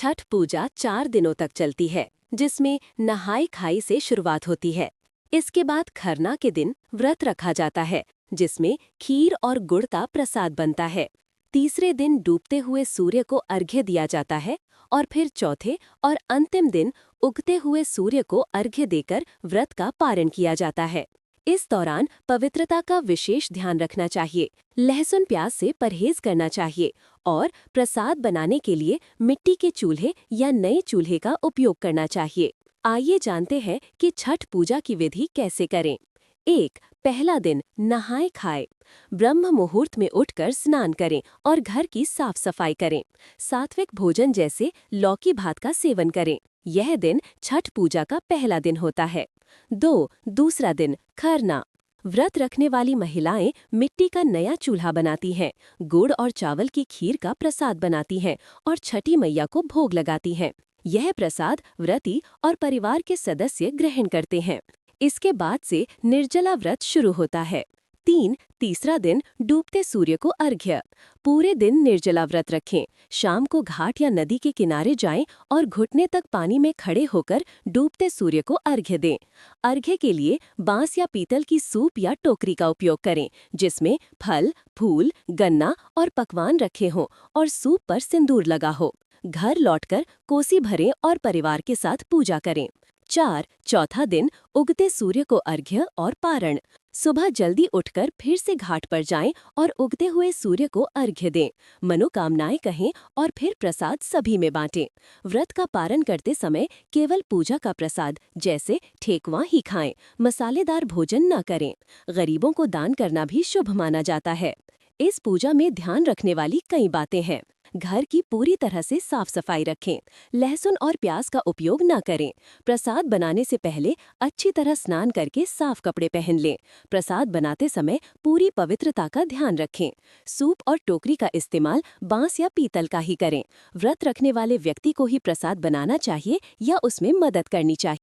छठ पूजा 4 दिनों तक चलती है, जिसमें नहाई खाई से शुरुआत होती है। इसके बाद खरना के दिन व्रत रखा जाता है, जिसमें खीर और गुड़ का प्रसाद बनता है। तीसरे दिन डूबते हुए सूर्य को अर्घ्य दिया जाता है और फिर चौथे और अंतिम दिन उगते हुए सूर्य को अर्घ्य देकर व्रत का पारण किया जाता है। इस दौरान पवित्रता का विशेष ध्यान रखना चाहिए, लहसुन प्याज से परहेज करना चाहिए और प्रसाद बनाने के लिए मिट्टी के चूल्हे या नए चूल्हे का उपयोग करना चाहिए। आइए जानते हैं कि छठ पूजा की विधि कैसे करें। 1. पहला दिन नहाए खाए। ब्रह्म मुहूर्त में उठकर स्नान करें और घर की साफ सफाई करें। सात्विक भोजन जैसे लौकी भात का सेवन करें। यह दिन छठ पूजा का पहला दिन होता है। 2. दूसरा दिन खरना। व्रत रखने वाली महिलाएं मिट्टी का नया चूल्हा बनाती हैं, गुड़ और चावल की खीर का प्रसाद बनाती हैं और छठी मैया को भोग लगाती हैं। यह प्रसाद व्रती और परिवार के सदस्य ग्रहण करते हैं। इसके बाद से निर्जला व्रत शुरू होता है। 3. तीसरा दिन डूबते सूर्य को अर्घ्य। पूरे दिन निर्जला व्रत रखें। शाम को घाट या नदी के किनारे जाएं और घुटने तक पानी में खड़े होकर डूबते सूर्य को अर्घ्य दें। अर्घ्य के लिए बांस या पीतल की सूप या टोकरी का उपयोग करें, जिसमें फल, फूल, गन्ना और पकवान रखे हों और सूप पर सिंदूर लगा हो। घर लौटकर कोसी भरें और परिवार के साथ पूजा करें। 4. चौथा दिन उगते सूर्य को अर्घ्य और पारण। सुबह जल्दी उठकर फिर से घाट पर जाएं और उगते हुए सूर्य को अर्घ्य दें, मनोकामनाएं कहें और फिर प्रसाद सभी में बांटें। व्रत का पारण करते समय केवल पूजा का प्रसाद जैसे ठेकुआ ही खाएं, मसालेदार भोजन न करें। गरीबों को दान करना भी शुभ माना जाता है। इस पूजा में ध्यान रखने वाली कई बातें हैं। घर की पूरी तरह से साफ सफाई रखें। लहसुन और प्याज का उपयोग न करें। प्रसाद बनाने से पहले अच्छी तरह स्नान करके साफ कपड़े पहन लें। प्रसाद बनाते समय पूरी पवित्रता का ध्यान रखें। सूप और टोकरी का इस्तेमाल बांस या पीतल का ही करें। व्रत रखने वाले व्यक्ति को ही प्रसाद बनाना चाहिए या उसमें मदद करनी चाहिए।